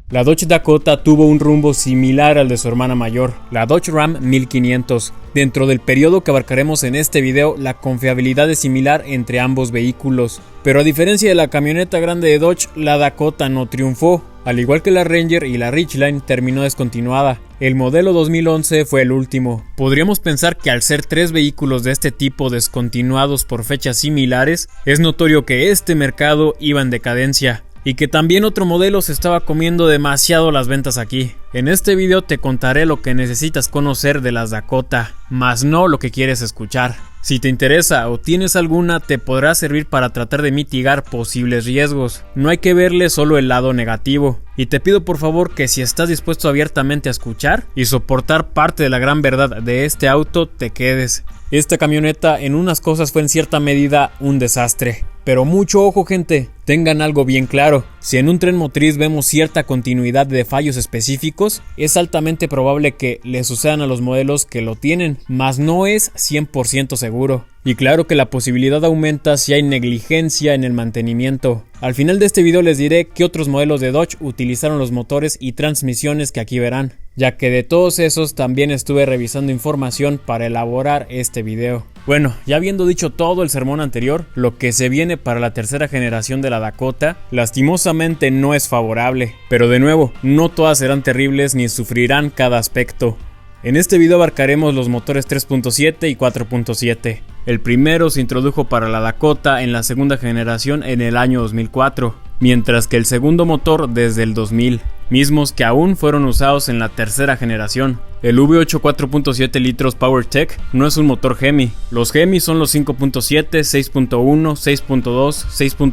La Dodge Dakota tuvo un rumbo similar al de su hermana mayor, la Dodge Ram 1500. Dentro del periodo que abarcaremos en este video, la confiabilidad es similar entre ambos vehículos. Pero a diferencia de la camioneta grande de Dodge, la Dakota no triunfó. Al igual que la Ranger y la Ridgeline, terminó descontinuada. El modelo 2011 fue el último. Podríamos pensar que al ser tres vehículos de este tipo descontinuados por fechas similares, es notorio que este mercado iba en decadencia. Y que también otro modelo se estaba comiendo demasiado las ventas aquí. En este video te contaré lo que necesitas conocer de las Dakota, más no lo que quieres escuchar. Si te interesa o tienes alguna, te podrá servir para tratar de mitigar posibles riesgos. No hay que verle solo el lado negativo. Y te pido por favor que si estás dispuesto abiertamente a escuchar y soportar parte de la gran verdad de este auto, te quedes. Esta camioneta en unas cosas fue en cierta medida un desastre. Pero mucho ojo, gente, tengan algo bien claro, si en un tren motriz vemos cierta continuidad de fallos específicos, es altamente probable que le sucedan a los modelos que lo tienen, mas no es 100% seguro. Y claro que la posibilidad aumenta si hay negligencia en el mantenimiento. Al final de este video les diré qué otros modelos de Dodge utilizaron los motores y transmisiones que aquí verán, ya que de todos esos también estuve revisando información para elaborar este video. Bueno, ya habiendo dicho todo el sermón anterior, lo que se viene para la tercera generación de la Dakota, lastimosamente no es favorable. Pero de nuevo, no todas serán terribles ni sufrirán cada aspecto. En este video abarcaremos los motores 3.7 y 4.7. El primero se introdujo para la Dakota en la segunda generación en el año 2004, mientras que el segundo motor desde el 2000, mismos que aún fueron usados en la tercera generación. El V8 4.7 litros PowerTech no es un motor Hemi. Los Hemi son los 5.7, 6.1, 6.2,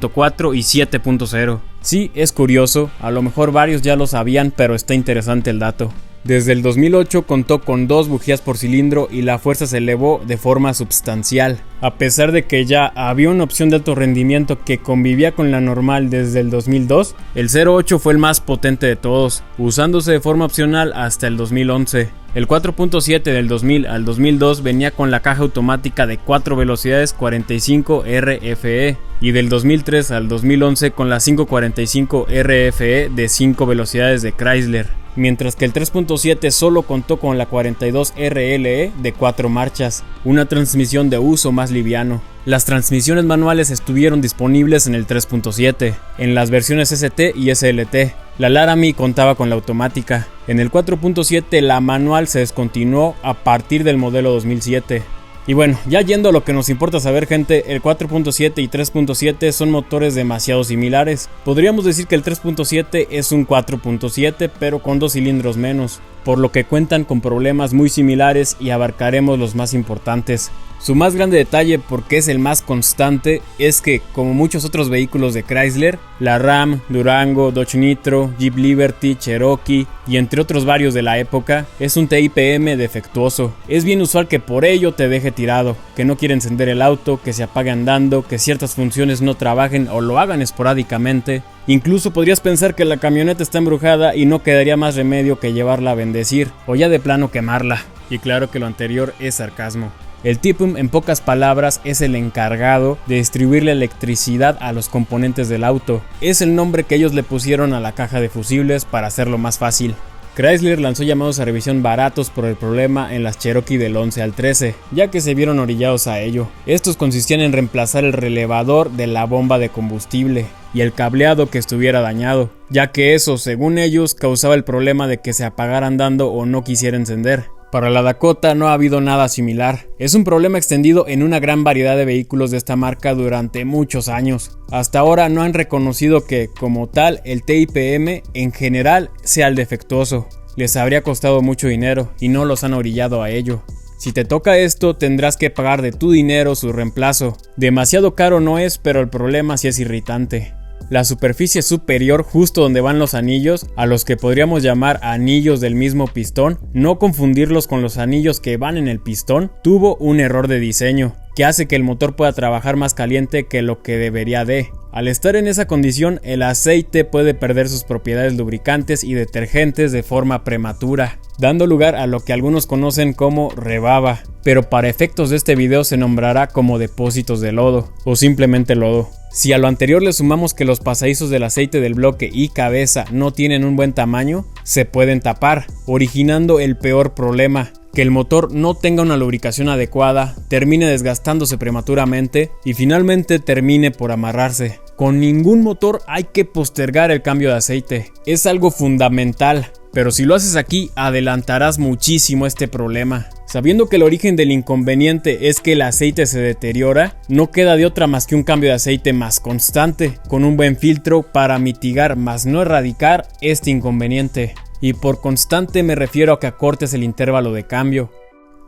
6.4 y 7.0. Sí, es curioso, a lo mejor varios ya lo sabían, pero está interesante el dato. Desde el 2008 contó con 2 bujías por cilindro y la fuerza se elevó de forma sustancial. A pesar de que ya había una opción de alto rendimiento que convivía con la normal desde el 2002, el 08 fue el más potente de todos, usándose de forma opcional hasta el 2011. El 4.7 del 2000 al 2002 venía con la caja automática de 4 velocidades 45 RFE y del 2003 al 2011 con la 545 RFE de 5 velocidades de Chrysler. Mientras que el 3.7 solo contó con la 42 RLE de 4 marchas, una transmisión de uso más liviano. Las transmisiones manuales estuvieron disponibles en el 3.7, en las versiones ST y SLT. La Laramie contaba con la automática. En el 4.7 la manual se descontinuó a partir del modelo 2007. Y bueno, ya yendo a lo que nos importa saber, gente, el 4.7 y 3.7 son motores demasiado similares. Podríamos decir que el 3.7 es un 4.7 pero con 2 cilindros menos, por lo que cuentan con problemas muy similares y abarcaremos los más importantes. Su más grande detalle, porque es el más constante, es que, como muchos otros vehículos de Chrysler, la Ram, Durango, Dodge Nitro, Jeep Liberty, Cherokee y entre otros varios de la época, es un TIPM defectuoso. Es bien usual que por ello te deje tirado, que no quiere encender el auto, que se apague andando, que ciertas funciones no trabajen o lo hagan esporádicamente. Incluso podrías pensar que la camioneta está embrujada y no quedaría más remedio que llevarla a bendecir o ya de plano quemarla. Y claro que lo anterior es sarcasmo. El TIPM, en pocas palabras, es el encargado de distribuir la electricidad a los componentes del auto. Es el nombre que ellos le pusieron a la caja de fusibles para hacerlo más fácil. Chrysler lanzó llamados a revisión baratos por el problema en las Cherokee del 11 al 13, ya que se vieron orillados a ello. Estos consistían en reemplazar el relevador de la bomba de combustible y el cableado que estuviera dañado, ya que eso, según ellos, causaba el problema de que se apagara andando o no quisiera encender. Para la Dakota no ha habido nada similar. Es un problema extendido en una gran variedad de vehículos de esta marca durante muchos años. Hasta ahora no han reconocido que, como tal, el TIPM en general sea el defectuoso. Les habría costado mucho dinero y no los han orillado a ello. Si te toca esto, tendrás que pagar de tu dinero su reemplazo. Demasiado caro no es, pero el problema sí es irritante. La superficie superior, justo donde van los anillos, a los que podríamos llamar anillos del mismo pistón, no confundirlos con los anillos que van en el pistón, tuvo un error de diseño, que hace que el motor pueda trabajar más caliente que lo que debería de. Al estar en esa condición, el aceite puede perder sus propiedades lubricantes y detergentes de forma prematura, dando lugar a lo que algunos conocen como rebaba, pero para efectos de este video se nombrará como depósitos de lodo, o simplemente lodo. Si a lo anterior le sumamos que los pasadizos del aceite del bloque y cabeza no tienen un buen tamaño, se pueden tapar, originando el peor problema: que el motor no tenga una lubricación adecuada, termine desgastándose prematuramente y finalmente termine por amarrarse. Con ningún motor hay que postergar el cambio de aceite, es algo fundamental, pero si lo haces aquí adelantarás muchísimo este problema. Sabiendo que el origen del inconveniente es que el aceite se deteriora, no queda de otra más que un cambio de aceite más constante, con un buen filtro para mitigar, más no erradicar, este inconveniente. Y por constante me refiero a que acortes el intervalo de cambio.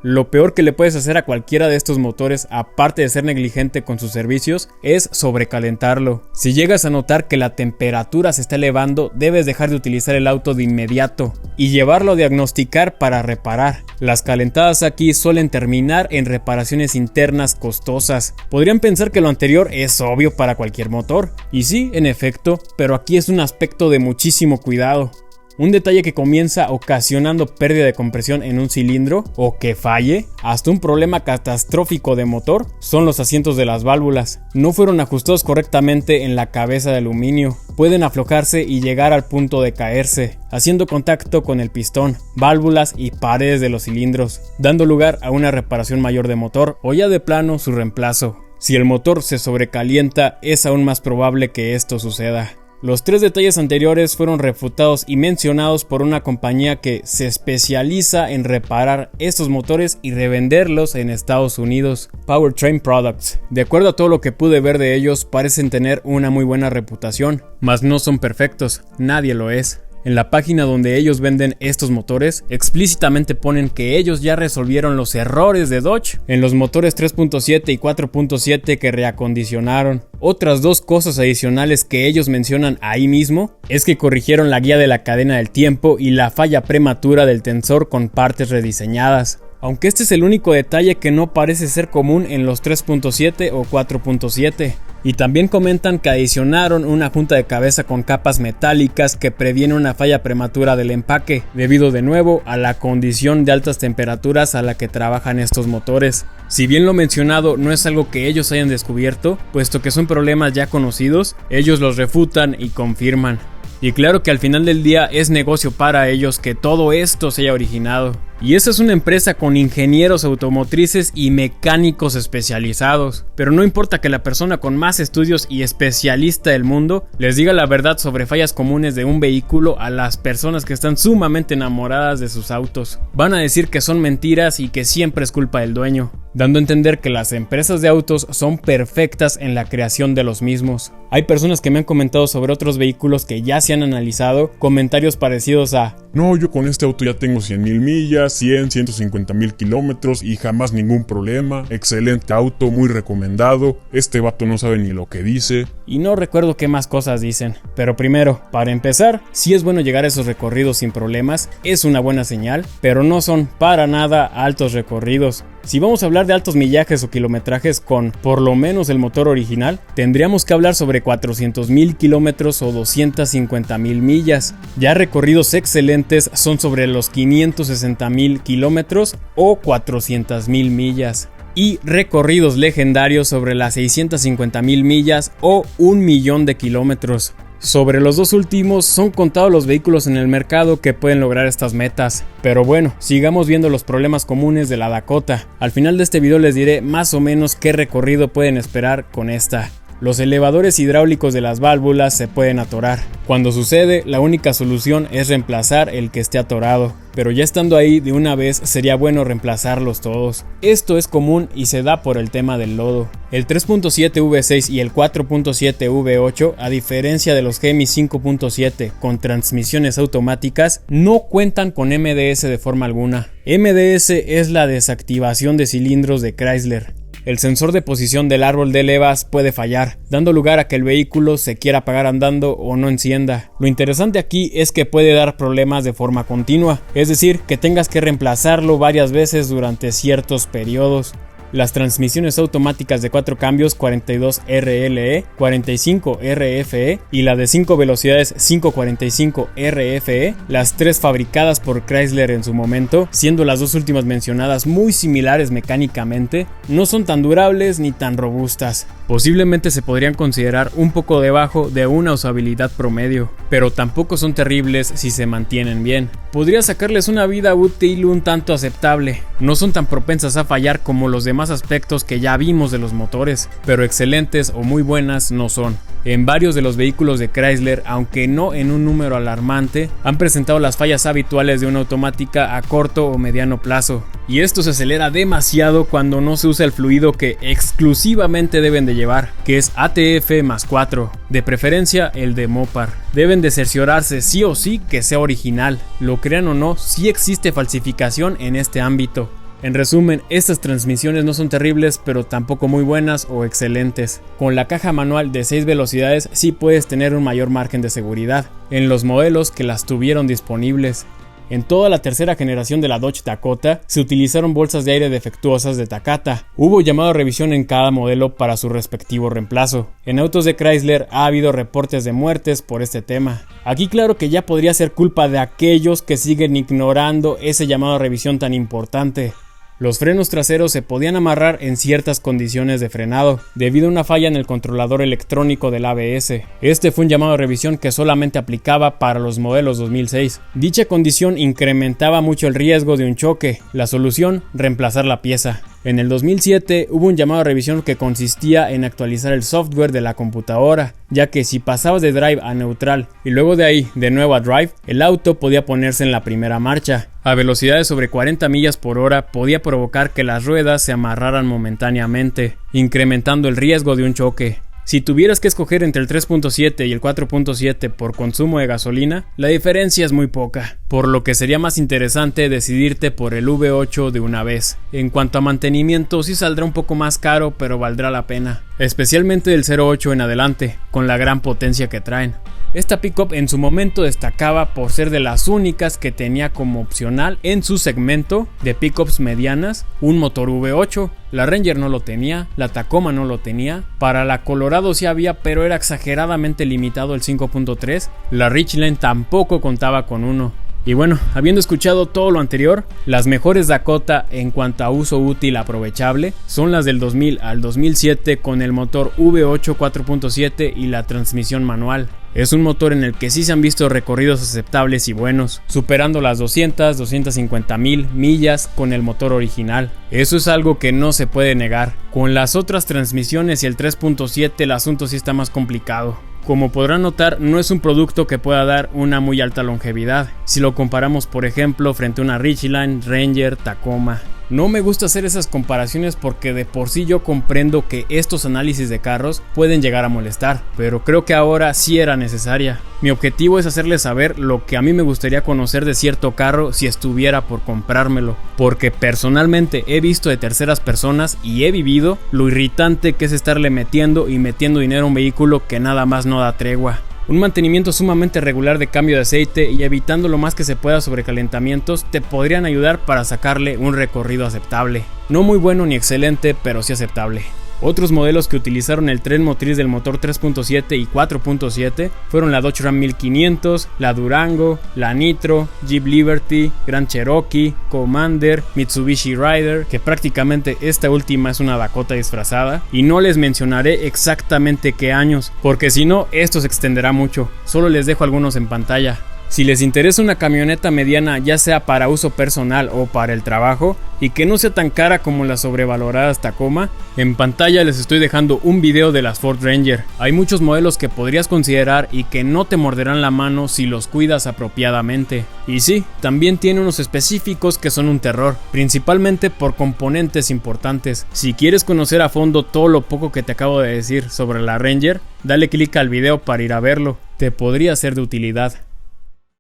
Lo peor que le puedes hacer a cualquiera de estos motores, aparte de ser negligente con sus servicios, es sobrecalentarlo. Si llegas a notar que la temperatura se está elevando, debes dejar de utilizar el auto de inmediato y llevarlo a diagnosticar para reparar. Las calentadas aquí suelen terminar en reparaciones internas costosas. Podrían pensar que lo anterior es obvio para cualquier motor, y sí, en efecto, pero aquí es un aspecto de muchísimo cuidado. Un detalle que comienza ocasionando pérdida de compresión en un cilindro o que falle, hasta un problema catastrófico de motor, son los asientos de las válvulas. No fueron ajustados correctamente en la cabeza de aluminio. Pueden aflojarse y llegar al punto de caerse, haciendo contacto con el pistón, válvulas y paredes de los cilindros, dando lugar a una reparación mayor de motor o ya de plano su reemplazo. Si el motor se sobrecalienta, es aún más probable que esto suceda. Los tres detalles anteriores fueron refutados y mencionados por una compañía que se especializa en reparar estos motores y revenderlos en Estados Unidos, Powertrain Products. De acuerdo a todo lo que pude ver de ellos, parecen tener una muy buena reputación, mas no son perfectos, nadie lo es. En la página donde ellos venden estos motores, explícitamente ponen que ellos ya resolvieron los errores de Dodge en los motores 3.7 y 4.7 que reacondicionaron. Otras dos cosas adicionales que ellos mencionan ahí mismo es que corrigieron la guía de la cadena del tiempo y la falla prematura del tensor con partes rediseñadas. Aunque este es el único detalle que no parece ser común en los 3.7 o 4.7. Y también comentan que adicionaron una junta de cabeza con capas metálicas que previene una falla prematura del empaque, debido de nuevo a la condición de altas temperaturas a la que trabajan estos motores. Si bien lo mencionado no es algo que ellos hayan descubierto, puesto que son problemas ya conocidos, ellos los refutan y confirman. Y claro que al final del día es negocio para ellos que todo esto se haya originado. Y esta es una empresa con ingenieros automotrices y mecánicos especializados. Pero no importa que la persona con más estudios y especialista del mundo les diga la verdad sobre fallas comunes de un vehículo a las personas que están sumamente enamoradas de sus autos. Van a decir que son mentiras y que siempre es culpa del dueño, dando a entender que las empresas de autos son perfectas en la creación de los mismos. Hay personas que me han comentado sobre otros vehículos que ya se han analizado, comentarios parecidos a: no, yo con este auto ya tengo 100,000 millas, 100, 150,000 kilómetros y jamás ningún problema, excelente auto, muy recomendado, este vato no sabe ni lo que dice. Y no recuerdo qué más cosas dicen, pero primero, para empezar, sí es bueno llegar a esos recorridos sin problemas, es una buena señal, pero no son para nada altos recorridos. Si vamos a hablar de altos millajes o kilometrajes con por lo menos el motor original, tendríamos que hablar sobre 400,000 kilómetros o 250,000 millas. Ya recorridos excelentes son sobre los 560,000 kilómetros o 400,000 millas. Y recorridos legendarios sobre las 650,000 millas o 1,000,000 de kilómetros. Sobre los dos últimos son contados los vehículos en el mercado que pueden lograr estas metas. Pero bueno, sigamos viendo los problemas comunes de la Dakota. Al final de este video les diré más o menos qué recorrido pueden esperar con esta. Los elevadores hidráulicos de las válvulas se pueden atorar. Cuando sucede, la única solución es reemplazar el que esté atorado, pero ya estando ahí de una vez sería bueno reemplazarlos todos. Esto es común y se da por el tema del lodo. El 3.7 V6 y el 4.7 V8, a diferencia de los Hemi 5.7 con transmisiones automáticas, no cuentan con MDS de forma alguna. MDS es la desactivación de cilindros de Chrysler. El sensor de posición del árbol de levas puede fallar, dando lugar a que el vehículo se quiera apagar andando o no encienda. Lo interesante aquí es que puede dar problemas de forma continua, es decir, que tengas que reemplazarlo varias veces durante ciertos periodos. las transmisiones automáticas de 4 cambios 42 RLE, 45 RFE y la de 5 velocidades 545 RFE, las 3 fabricadas por Chrysler en su momento, siendo las dos últimas mencionadas muy similares mecánicamente, no son tan durables ni tan robustas. Posiblemente se podrían considerar un poco debajo de una usabilidad promedio, pero tampoco son terribles si se mantienen bien. Podría sacarles una vida útil un tanto aceptable. No son tan propensas a fallar como los demás aspectos que ya vimos de los motores, pero excelentes o muy buenas no son. En varios de los vehículos de Chrysler, aunque no en un número alarmante, han presentado las fallas habituales de una automática a corto o mediano plazo. Y esto se acelera demasiado cuando no se usa el fluido que exclusivamente deben de llevar, que es ATF+4, de preferencia el de Mopar. Deben de cerciorarse sí o sí que sea original. Lo crean o no, sí existe falsificación en este ámbito. En resumen, estas transmisiones no son terribles, pero tampoco muy buenas o excelentes. Con la caja manual de 6 velocidades sí puedes tener un mayor margen de seguridad, en los modelos que las tuvieron disponibles. En toda la tercera generación de la Dodge Dakota se utilizaron bolsas de aire defectuosas de Takata. Hubo llamado a revisión en cada modelo para su respectivo reemplazo. En autos de Chrysler ha habido reportes de muertes por este tema. Aquí claro que ya podría ser culpa de aquellos que siguen ignorando ese llamado a revisión tan importante. Los frenos traseros se podían amarrar en ciertas condiciones de frenado, debido a una falla en el controlador electrónico del ABS. Este fue un llamado a revisión que solamente aplicaba para los modelos 2006. Dicha condición incrementaba mucho el riesgo de un choque. La solución, reemplazar la pieza. En el 2007 hubo un llamado a revisión que consistía en actualizar el software de la computadora, ya que si pasabas de drive a neutral y luego de ahí de nuevo a drive, el auto podía ponerse en la primera marcha. A velocidades sobre 40 millas por hora podía provocar que las ruedas se amarraran momentáneamente, incrementando el riesgo de un choque. Si tuvieras que escoger entre el 3.7 y el 4.7 por consumo de gasolina, la diferencia es muy poca, por lo que sería más interesante decidirte por el V8 de una vez. En cuanto a mantenimiento, sí saldrá un poco más caro, pero valdrá la pena, especialmente del 0.8 en adelante, con la gran potencia que traen. Esta pickup en su momento destacaba por ser de las únicas que tenía como opcional en su segmento de pickups medianas un motor V8. La Ranger no lo tenía, la Tacoma no lo tenía, para la Colorado sí había, pero era exageradamente limitado el 5.3, la Ridgeline tampoco contaba con uno. Y bueno, habiendo escuchado todo lo anterior, las mejores Dakota en cuanto a uso útil aprovechable son las del 2000 al 2007 con el motor V8 4.7 y la transmisión manual. Es un motor en el que sí se han visto recorridos aceptables y buenos, superando las 250 mil millas con el motor original. Eso es algo que no se puede negar. Con las otras transmisiones y el 3.7 el asunto sí está más complicado. Como podrán notar, no es un producto que pueda dar una muy alta longevidad, si lo comparamos por ejemplo frente a una Ridgeline, Ranger, Tacoma. No me gusta hacer esas comparaciones porque de por sí yo comprendo que estos análisis de carros pueden llegar a molestar, pero creo que ahora sí era necesaria. Mi objetivo es hacerles saber lo que a mí me gustaría conocer de cierto carro si estuviera por comprármelo, porque personalmente he visto de terceras personas y he vivido lo irritante que es estarle metiendo dinero a un vehículo que nada más no da tregua. Un mantenimiento sumamente regular de cambio de aceite y evitando lo más que se pueda sobrecalentamientos te podrían ayudar para sacarle un recorrido aceptable. No muy bueno ni excelente, pero sí aceptable. Otros modelos que utilizaron el tren motriz del motor 3.7 y 4.7 fueron la Dodge Ram 1500, la Durango, la Nitro, Jeep Liberty, Grand Cherokee, Commander, Mitsubishi Rider, que prácticamente esta última es una Dakota disfrazada, y no les mencionaré exactamente qué años, porque si no esto se extenderá mucho, solo les dejo algunos en pantalla. Si les interesa una camioneta mediana, ya sea para uso personal o para el trabajo, y que no sea tan cara como las sobrevaloradas Tacoma, en pantalla les estoy dejando un video de las Ford Ranger. Hay muchos modelos que podrías considerar y que no te morderán la mano si los cuidas apropiadamente. Y sí, también tiene unos específicos que son un terror, principalmente por componentes importantes. Si quieres conocer a fondo todo lo poco que te acabo de decir sobre la Ranger, dale click al video para ir a verlo, te podría ser de utilidad.